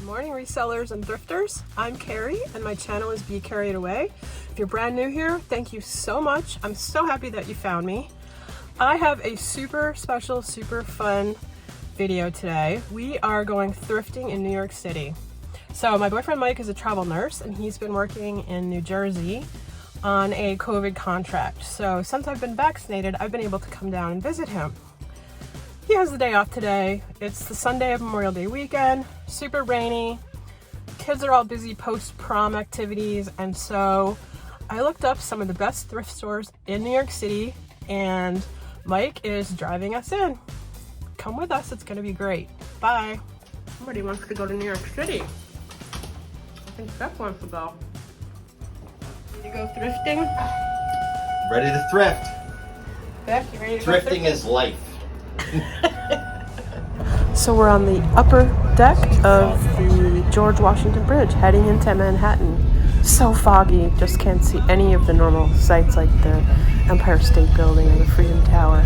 morning, resellers and thrifters. I'm Carrie and my channel is Be Carried Away. If you're brand new here, thank you so much. I'm so happy that you found me. I have a super special, super fun video today. We are going thrifting in New York City. So my boyfriend Mike is a travel nurse and he's been working in New Jersey on a COVID contract. So since I've been vaccinated, I've been able to come down and visit him. He has the day off today. It's the Sunday of Memorial Day weekend, super rainy. Kids are all busy post-prom activities, and so I looked up some of the best thrift stores in New York City, and Mike is driving us in. Come with us, it's gonna be great. Bye. Somebody wants to go to New York City. I think Steph wants to go. Ready to go thrifting? Ready to thrift. Beth, you ready to Thrifting is life. So we're on the upper deck of the George Washington Bridge heading into Manhattan. So foggy, just can't see any of the normal sights like the Empire State Building or the Freedom Tower.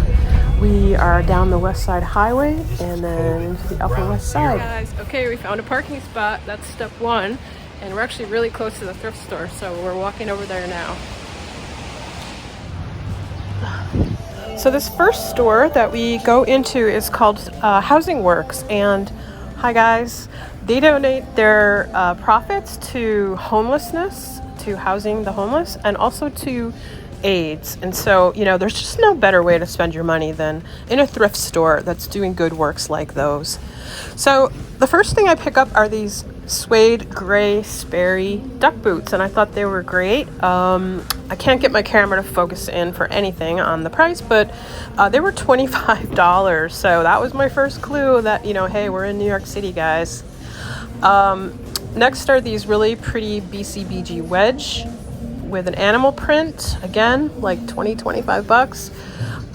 We are down the West Side Highway and then into the Upper West Side. Hey guys, okay, we found a parking spot. That's step one. And we're actually really close to the thrift store, so we're walking over there now. So this first store that we go into is called Housing Works, and hi guys, they donate their profits to homelessness, to housing the homeless, and also to AIDS. And so, you know, there's just no better way to spend your money than in a thrift store that's doing good works like those. So the first thing I pick up are these suede gray Sperry duck boots, and I thought they were great. I can't get my camera to focus in for anything on the price, but they were $25, so that was my first clue that, you know, hey, we're in New York City, guys. Next are these really pretty BCBG wedge with an animal print, again, like 25 bucks.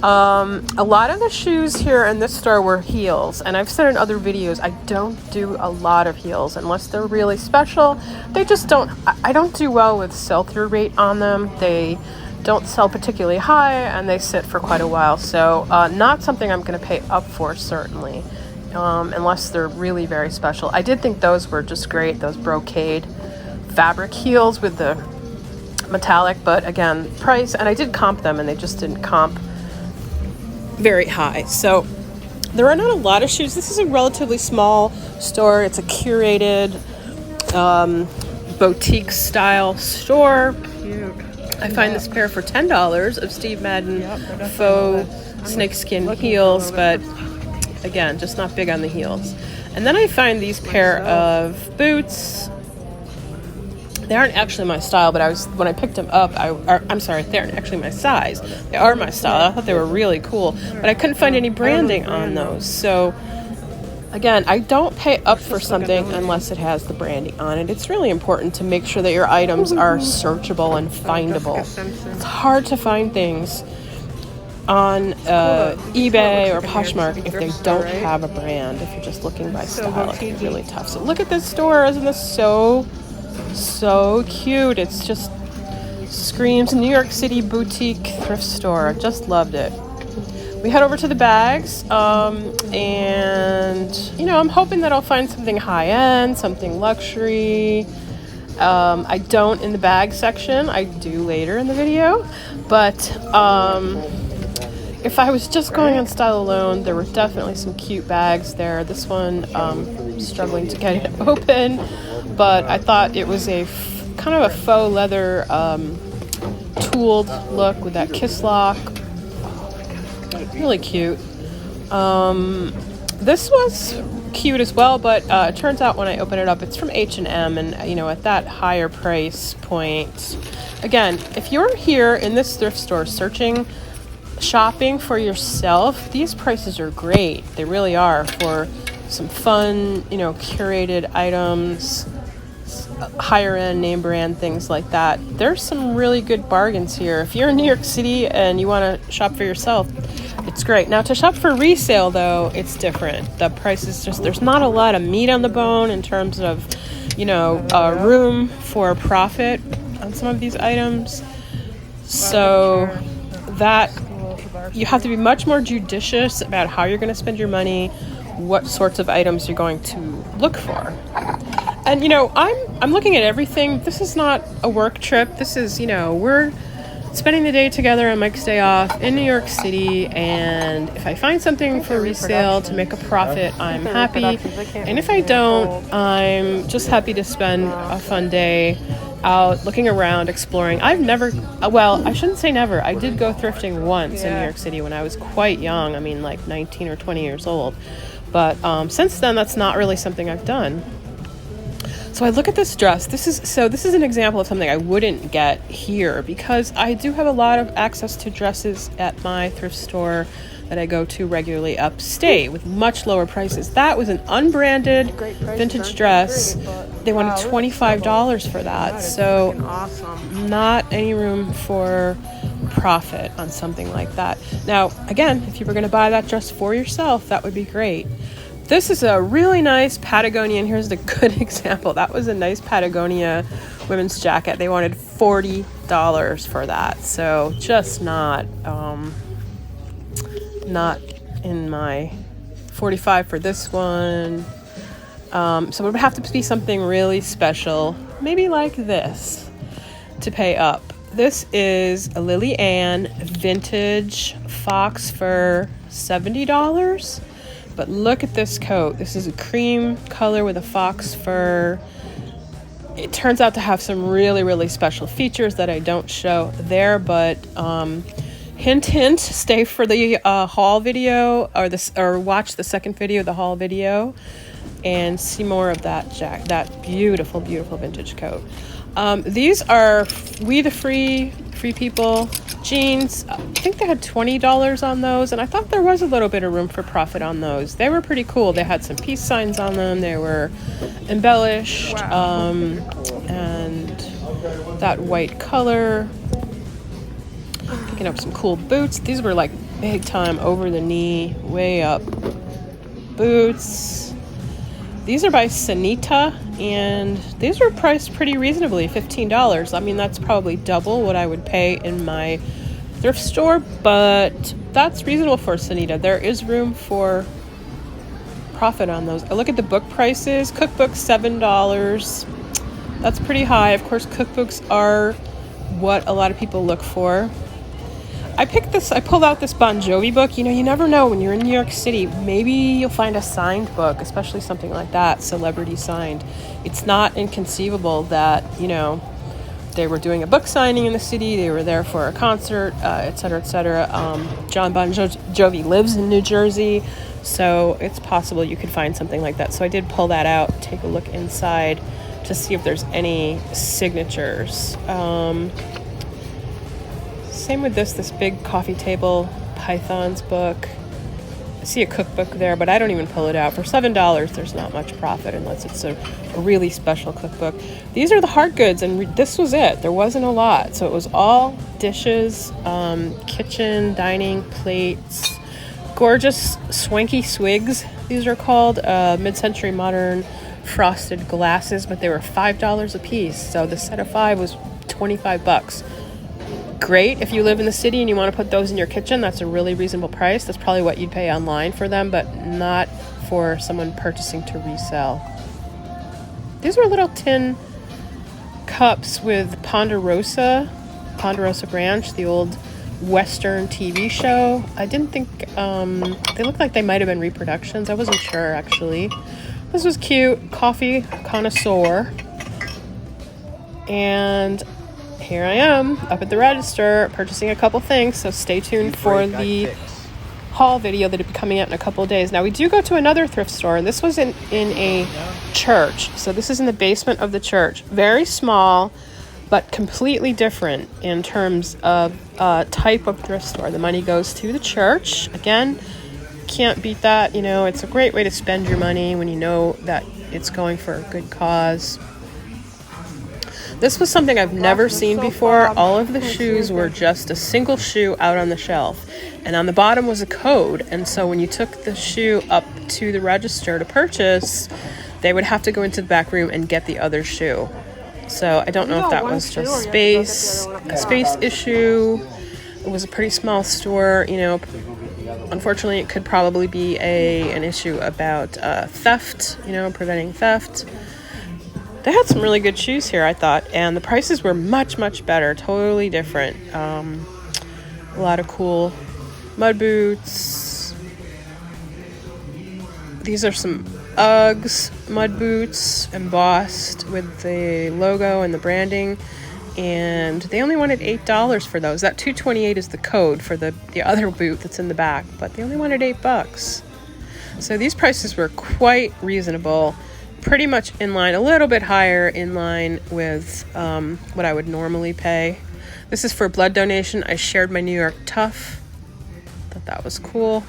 A lot of the shoes here in this store were heels, and I've said in other videos I don't do a lot of heels unless they're really special. They just don't, I don't do well with sell-through rate on them. They don't sell particularly high and they sit for quite a while, so not something I'm going to pay up for, certainly, unless they're really very special. I did think those were just great, those brocade fabric heels with the metallic, but again, price, and I did comp them and they just didn't comp very high. So there are not a lot of shoes. This is a relatively small store. It's a curated boutique style store. Cute. I find this pair for $10 of Steve Madden faux snakeskin heels, but again, just not big on the heels. And then I find these pair of boots. They aren't actually my style, but when I picked them up, I'm sorry, they aren't actually my size. They are my style. I thought they were really cool, but I couldn't find any branding on those. So again, I don't pay up for something unless it has the branding on it. It's really important to make sure that your items are searchable and findable. It's hard to find things on eBay or Poshmark if they don't have a brand. If you're just looking by style, it's really tough. So look at this store. Isn't this so cute? It's just screams New York City boutique thrift store. I just loved it. We head over to the bags, and you know, I'm hoping that I'll find something high-end, something luxury. I don't in the bag section. I do later in the video, but if I was just going on style alone, there were definitely some cute bags there. This one, struggling to get it open, but I thought it was a kind of a faux leather tooled look with that kiss lock. Really cute. This was cute as well, but it turns out when I open it up, it's from H&M, and you know, at that higher price point, again, if you're here in this thrift store shopping for yourself, these prices are great. They really are, for some fun, you know, curated items, higher end name brand things like that. There's some really good bargains here. If you're in New York City and you want to shop for yourself, it's great. Now, to shop for resale, though, it's different. The price is just, there's not a lot of meat on the bone in terms of, you know, room for profit on some of these items. So that you have to be much more judicious about how you're going to spend your money, what sorts of items you're going to look for. And I'm looking at everything. This is not a work trip. This is, we're spending the day together on Mike's day off in New York City, and if I find something for resale to make a profit, I'm happy. And if I don't, I'm just happy to spend a fun day out looking around, exploring. I've never, I shouldn't say never. I did go thrifting once in New York City when I was quite young. I mean, like 19 or 20 years old. But since then, that's not really something I've done. So I look at this dress. This is an example of something I wouldn't get here because I do have a lot of access to dresses at my thrift store that I go to regularly upstate with much lower prices. That was an unbranded vintage dress. They wanted $25 for that. So not any room for profit on something like that. Now, again, if you were going to buy that dress for yourself, that would be great. This is a really nice Patagonia, and here's the good example. That was a nice Patagonia women's jacket. They wanted $40 for that. So just not in my 45 for this one. So it would have to be something really special, maybe like this, to pay up. This is a Lily Ann vintage fox fur, $70. But look at this coat. This is a cream color with a fox fur. It turns out to have some really, really special features that I don't show there, but hint, hint, stay for the haul video or watch the second video, the haul video, and see more of that beautiful, beautiful vintage coat. These are We the Free People jeans. I think they had $20 on those, and I thought there was a little bit of room for profit on those. They were pretty cool. They had some peace signs on them. They were embellished, and that white color. Picking up some cool boots. These were like big time over the knee, way up boots. These are by Sanita, and these were priced pretty reasonably, $15. I mean, that's probably double what I would pay in my thrift store, but that's reasonable for Sanita. There is room for profit on those. I look at the book prices. Cookbooks, $7. That's pretty high. Of course, cookbooks are what a lot of people look for. I pulled out this Bon Jovi book. You never know when you're in New York City. Maybe you'll find a signed book, especially something like that, celebrity signed. It's not inconceivable that, they were doing a book signing in the city. They were there for a concert, et cetera, et cetera. John Bon Jovi lives in New Jersey, so it's possible you could find something like that. So I did pull that out, take a look inside to see if there's any signatures. Same with this big coffee table Pythons book. I see a cookbook there, but I don't even pull it out. For $7, there's not much profit unless it's a really special cookbook. These are the hard goods, and this was it. There wasn't a lot. So it was all dishes, kitchen, dining, plates, gorgeous swanky swigs. These are called mid-century modern frosted glasses, but they were $5 a piece. So the set of 5 was $25. Great if you live in the city and you want to put those in your kitchen. That's a really reasonable price. That's probably what you'd pay online for them, but not for someone purchasing to resell. These were little tin cups with Ponderosa Branch, the old Western TV show. I didn't think they looked like they might have been reproductions. I wasn't sure, actually. This was cute. Coffee connoisseur. And here I am up at the register purchasing a couple things, so stay tuned for the haul video that'll be coming out in a couple of days. Now, we do go to another thrift store, and this was in a church. So this is in the basement of the church. Very small, but completely different in terms of type of thrift store. The money goes to the church. Again, can't beat that. It's a great way to spend your money when you know that it's going for a good cause. This was something I've never seen before. All of the shoes were just a single shoe out on the shelf. And on the bottom was a code. And so when you took the shoe up to the register to purchase, they would have to go into the back room and get the other shoe. So I don't know if that was just a space issue. It was a pretty small store. Unfortunately, it could probably be an issue about theft, preventing theft. They had some really good shoes here, I thought, and the prices were much, much better, totally different. A lot of cool mud boots. These are some Uggs mud boots, embossed with the logo and the branding, and they only wanted $8 for those. That $228 is the code for the other boot that's in the back, but they only wanted $8. So these prices were quite reasonable, pretty much in line, a little bit higher in line with what I would normally pay. This is for blood donation. I shared my New York Tough. Thought that was cool.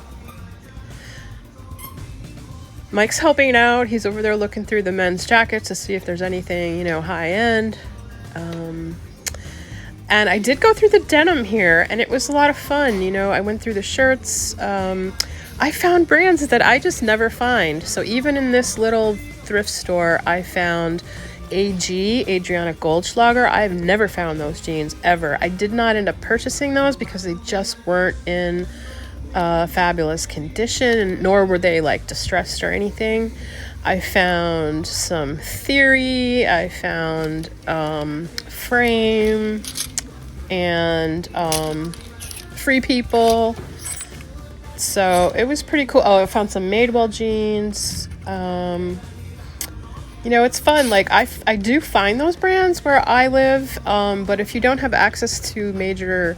Mike's helping out. He's over there looking through the men's jackets to see if there's anything, high end. And I did go through the denim here, and it was a lot of fun. I went through the shirts. I found brands that I just never find. So even in this little thrift store, I found AG, Adriana Goldschlager. I've never found those jeans ever. I did not end up purchasing those because they just weren't in fabulous condition, nor were they like distressed or anything. I found some Theory. I found Frame and Free People. So it was pretty cool. Oh, I found some Madewell jeans. It's fun. Like I do find those brands where I live, but if you don't have access to major,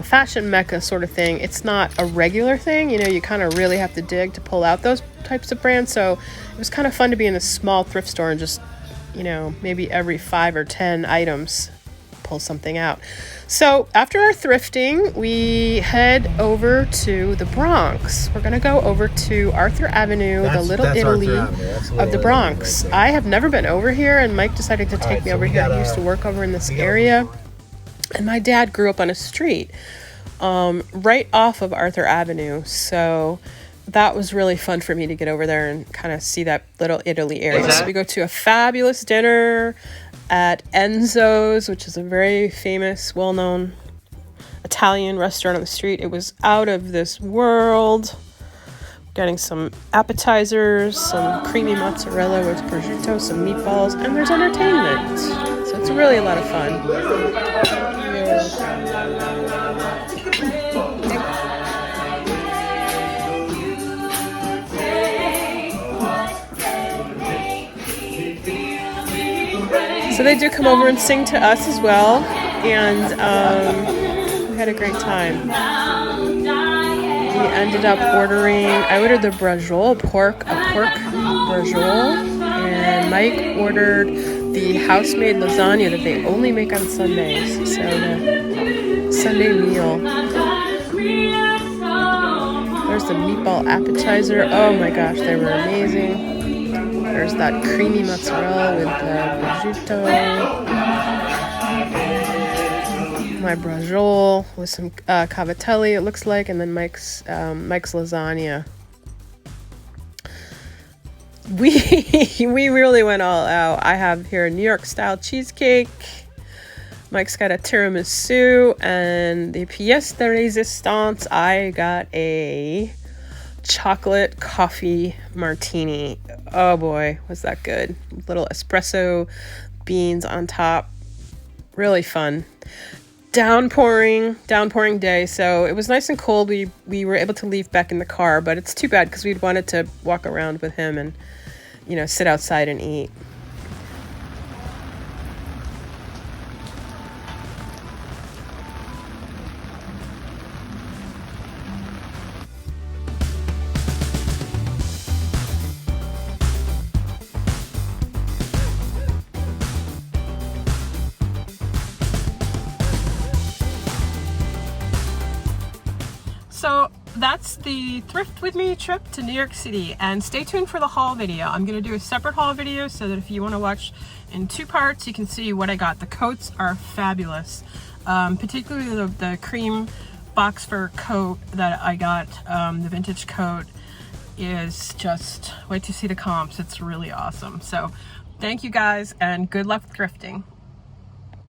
fashion mecca sort of thing, it's not a regular thing. You kind of really have to dig to pull out those types of brands. So it was kind of fun to be in a small thrift store and just, maybe every 5 or 10 items pull something out. So after our thrifting, we head over to the Bronx. We're going to go over to Arthur Avenue, the Little Italy of the Bronx. I have never been over here, and Mike decided to take me over here. He used to work over in this area, and my dad grew up on a street right off of Arthur Avenue. So that was really fun for me to get over there and kind of see that Little Italy area. So we go to a fabulous dinner at Enzo's, which is a very famous, well-known Italian restaurant on the street. It was out of this world. Getting some appetizers, some creamy mozzarella with prosciutto, some meatballs, and there's entertainment. So it's really a lot of fun. So they do come over and sing to us as well, and we had a great time. We ended up I ordered the brajol, a pork brajol, and Mike ordered the house-made lasagna that they only make on Sundays, so the Sunday meal. There's the meatball appetizer. Oh my gosh, they were amazing. There's that creamy mozzarella with the prosciutto. My brajol with some cavatelli, it looks like, and then Mike's lasagna. We really went all out. I have here a New York style cheesecake. Mike's got a tiramisu, and the pièce de résistance, I got a chocolate coffee martini. Oh boy, was that good. Little espresso beans on top. Really fun. Downpouring day, so it was nice and cold. We were able to leave back in the car, but it's too bad because we'd wanted to walk around with him and sit outside and eat. So that's the Thrift With Me trip to New York City, and stay tuned for the haul video. I'm going to do a separate haul video so that if you want to watch in 2 parts, you can see what I got. The coats are fabulous, particularly the cream box fur coat that I got. The vintage coat is just, wait to see the comps. It's really awesome. So thank you guys, and good luck thrifting.